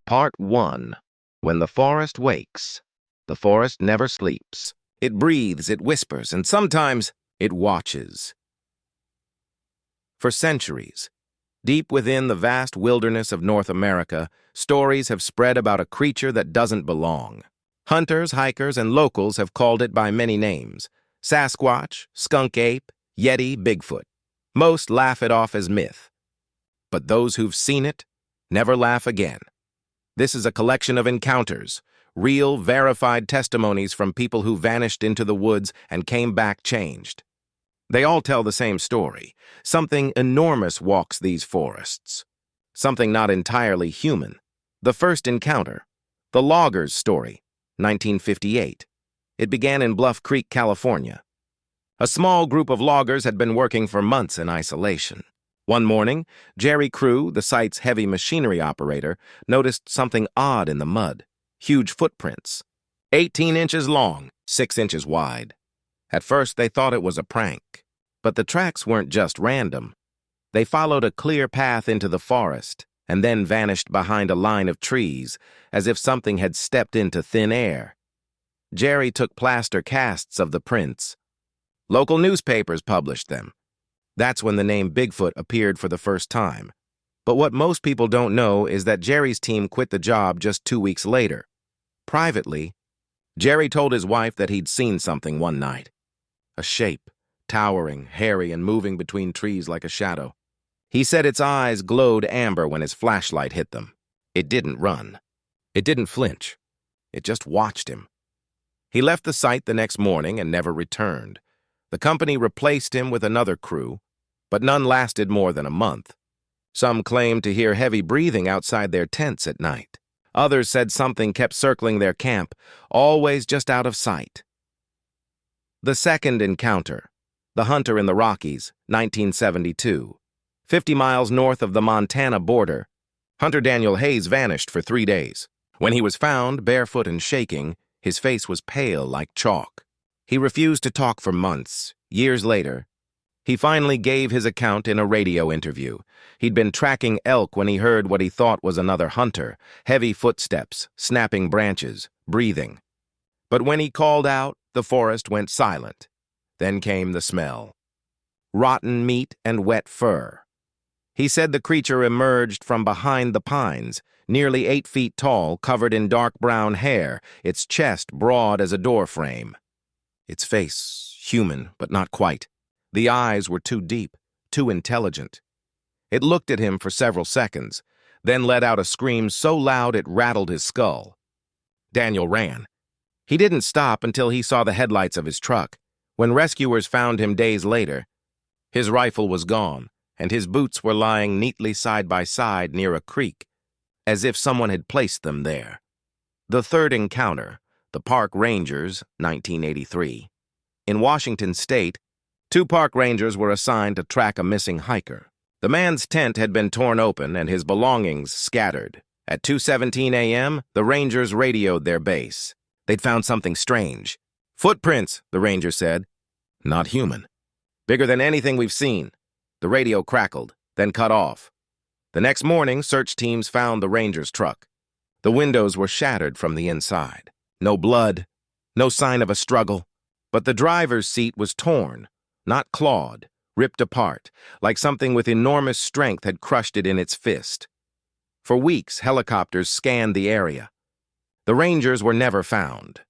Part 1. When the forest wakes. The forest never sleeps. It breathes, it whispers, and sometimes it watches. For centuries, deep within the vast wilderness of North America, stories have spread about a creature that doesn't belong. Hunters, hikers, and locals have called it by many names: Sasquatch, skunk ape, Yeti, Bigfoot. Most laugh it off as myth. But those who've seen it never laugh again. This is a collection of encounters, real, verified testimonies from people who vanished into the woods and came back changed. They all tell the same story. Something enormous walks these forests. Something not entirely human. The first encounter. The Loggers' story, 1958. It began in Bluff Creek, California. A small group of loggers had been working for months in isolation. One morning, Jerry Crew, the site's heavy machinery operator, noticed something odd in the mud. Huge footprints. 18 inches long, 6 inches wide. At first, they thought it was a prank. But the tracks weren't just random. They followed a clear path into the forest and then vanished behind a line of trees, as if something had stepped into thin air. Jerry took plaster casts of the prints. Local newspapers published them. That's when the name Bigfoot appeared for the first time. But what most people don't know is that Jerry's team quit the job just 2 weeks later. Privately, Jerry told his wife that he'd seen something one night. A shape, towering, hairy, and moving between trees like a shadow. He said its eyes glowed amber when his flashlight hit them. It didn't run. It didn't flinch. It just watched him. He left the site the next morning and never returned. The company replaced him with another crew, but none lasted more than a month. Some claimed to hear heavy breathing outside their tents at night. Others said something kept circling their camp, always just out of sight. The second encounter. The Hunter in the Rockies, 1972. 50 miles north of the Montana border, Hunter Daniel Hayes vanished for 3 days. When he was found, barefoot and shaking, his face was pale like chalk. He refused to talk for months. Years later, he finally gave his account in a radio interview. He'd been tracking elk when he heard what he thought was another hunter, heavy footsteps, snapping branches, breathing. But when he called out, the forest went silent. Then came the smell. Rotten meat and wet fur. He said the creature emerged from behind the pines, nearly 8 feet tall, covered in dark brown hair, its chest broad as a door frame. Its face, human, but not quite. The eyes were too deep, too intelligent. It looked at him for several seconds, then let out a scream so loud it rattled his skull. Daniel ran. He didn't stop until he saw the headlights of his truck. When rescuers found him days later, his rifle was gone, and his boots were lying neatly side by side near a creek, as if someone had placed them there. The third encounter. The Park Rangers, 1983. In Washington State, 2 park rangers were assigned to track a missing hiker. The man's tent had been torn open and his belongings scattered. At 2:17 a.m., the rangers radioed their base. They'd found something strange. "Footprints," the ranger said. "Not human. Bigger than anything we've seen." The radio crackled, then cut off. The next morning, search teams found the ranger's truck. The windows were shattered from the inside. No blood, no sign of a struggle, but the driver's seat was torn, not clawed, ripped apart, like something with enormous strength had crushed it in its fist. For weeks, helicopters scanned the area. The rangers were never found.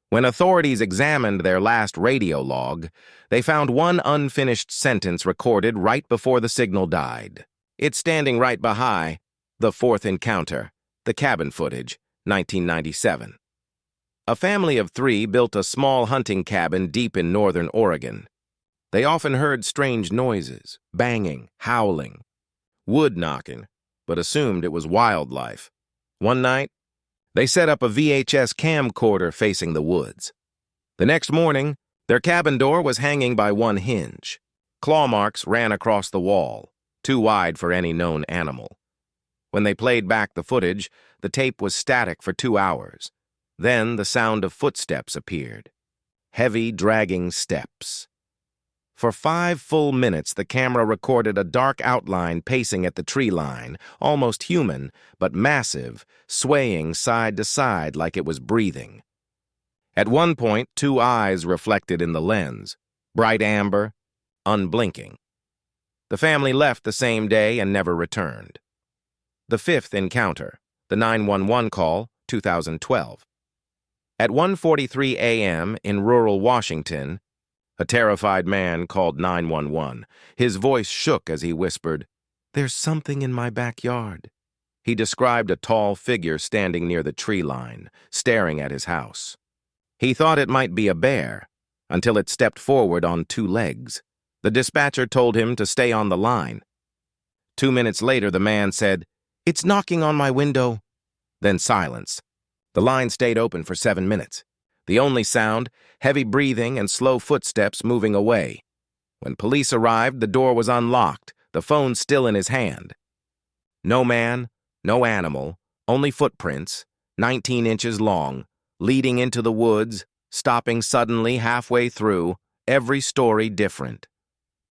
When authorities examined their last radio log, they found one unfinished sentence recorded right before the signal died. It's standing right behind the fourth encounter, the cabin footage, 1997. A family of 3 built a small hunting cabin deep in northern Oregon. They often heard strange noises, banging, howling, wood knocking, but assumed it was wildlife. One night, they set up a VHS camcorder facing the woods. The next morning, their cabin door was hanging by one hinge. Claw marks ran across the wall, too wide for any known animal. When they played back the footage, the tape was static for 2 hours. Then the sound of footsteps appeared. Heavy, dragging steps. For 5 full minutes, the camera recorded a dark outline pacing at the tree line, almost human, but massive, swaying side to side like it was breathing. At one point, 2 eyes reflected in the lens, bright amber, unblinking. The family left the same day and never returned. The 5th encounter, the 911 call, 2012. At 1:43 a.m. in rural Washington, a terrified man called 911. His voice shook as he whispered, "There's something in my backyard." He described a tall figure standing near the tree line, staring at his house. He thought it might be a bear, until it stepped forward on 2 legs. The dispatcher told him to stay on the line. 2 minutes later, the man said, "It's knocking on my window." Then silence. The line stayed open for 7 minutes. The only sound, heavy breathing and slow footsteps moving away. When police arrived, the door was unlocked, the phone still in his hand. No man, no animal, only footprints, 19 inches long, leading into the woods, stopping suddenly halfway through, every story different.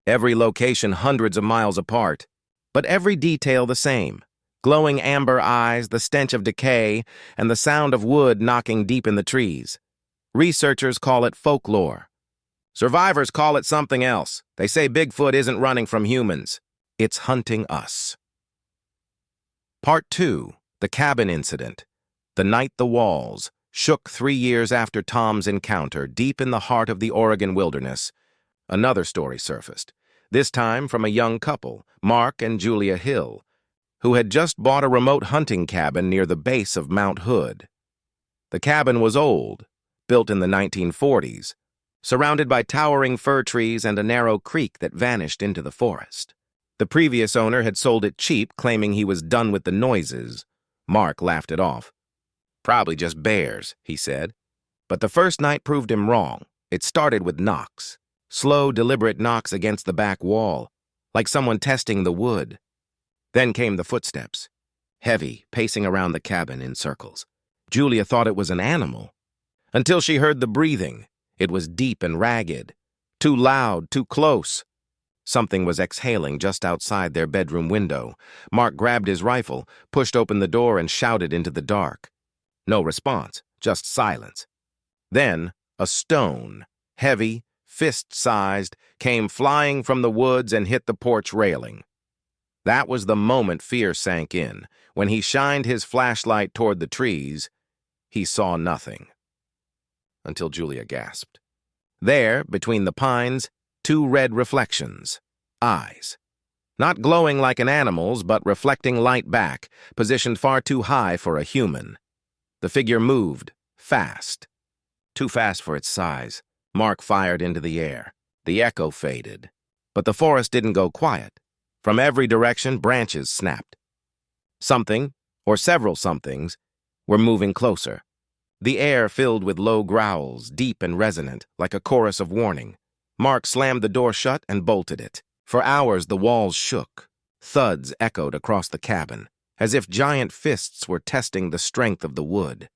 Every location hundreds of miles apart, but every detail the same. Glowing amber eyes, the stench of decay, and the sound of wood knocking deep in the trees. Researchers call it folklore. Survivors call it something else. They say Bigfoot isn't running from humans. It's hunting us. Part 2, The Cabin Incident. The night the walls shook 3 years after Tom's encounter deep in the heart of the Oregon wilderness. Another story surfaced, this time from a young couple, Mark and Julia Hill, who had just bought a remote hunting cabin near the base of Mount Hood. The cabin was old, built in the 1940s, surrounded by towering fir trees and a narrow creek that vanished into the forest. The previous owner had sold it cheap, claiming he was done with the noises. Mark laughed it off. "Probably just bears," he said. But the first night proved him wrong. It started with knocks. Slow, deliberate knocks against the back wall, like someone testing the wood. Then came the footsteps, heavy, pacing around the cabin in circles. Julia thought it was an animal, until she heard the breathing. It was deep and ragged, too loud, too close. Something was exhaling just outside their bedroom window. Mark grabbed his rifle, pushed open the door, and shouted into the dark. No response, just silence. Then a stone, heavy, fist-sized, came flying from the woods and hit the porch railing. That was the moment fear sank in. When he shined his flashlight toward the trees, he saw nothing. Until Julia gasped. There, between the pines, 2 red reflections, eyes. Not glowing like an animal's, but reflecting light back, positioned far too high for a human. The figure moved, fast. Too fast for its size. Mark fired into the air. The echo faded. But the forest didn't go quiet. From every direction, branches snapped. Something, or several somethings, were moving closer. The air filled with low growls, deep and resonant, like a chorus of warning. Mark slammed the door shut and bolted it. For hours, the walls shook. Thuds echoed across the cabin, as if giant fists were testing the strength of the wood.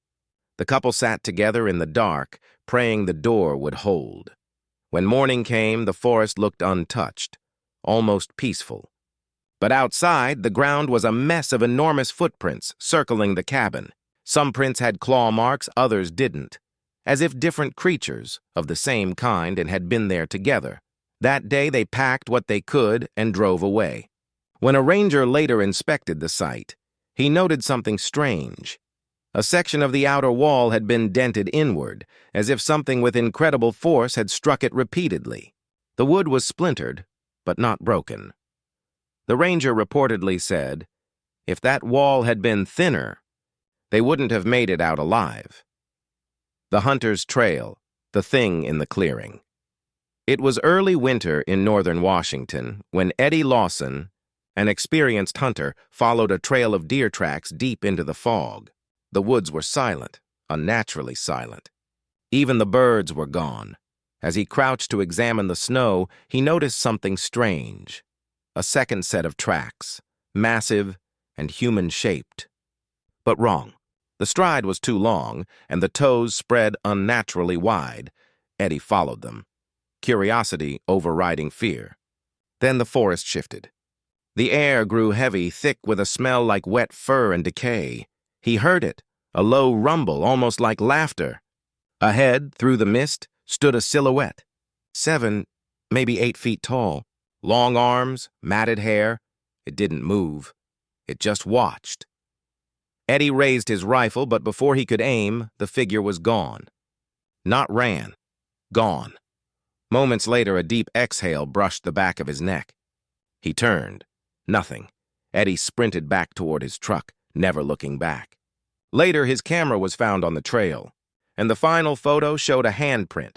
The couple sat together in the dark, praying the door would hold. When morning came, the forest looked untouched, almost peaceful. But outside, the ground was a mess of enormous footprints circling the cabin. Some prints had claw marks, others didn't, as if different creatures of the same kind and had been there together. That day they packed what they could and drove away. When a ranger later inspected the site, he noted something strange. A section of the outer wall had been dented inward, as if something with incredible force had struck it repeatedly. The wood was splintered, but not broken. The ranger reportedly said, if that wall had been thinner, they wouldn't have made it out alive. The hunter's trail, the thing in the clearing. It was early winter in northern Washington when Eddie Lawson, an experienced hunter, followed a trail of deer tracks deep into the fog. The woods were silent, unnaturally silent. Even the birds were gone. As he crouched to examine the snow, he noticed something strange. A second set of tracks, massive and human-shaped. But wrong. The stride was too long, and the toes spread unnaturally wide. Eddie followed them. curiosity overriding fear. Then the forest shifted. The air grew heavy, thick with a smell like wet fur and decay. He heard it, a low rumble, almost like laughter. Ahead, through the mist, stood a silhouette. 7, maybe 8 feet tall. Long arms, matted hair. It didn't move. It just watched. Eddie raised his rifle, but before he could aim, the figure was gone. Not ran. Gone. Moments later, a deep exhale brushed the back of his neck. He turned. Nothing. Eddie sprinted back toward his truck, never looking back. Later, his camera was found on the trail, and the final photo showed a handprint,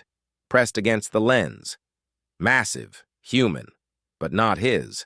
pressed against the lens. Massive, human, but not his.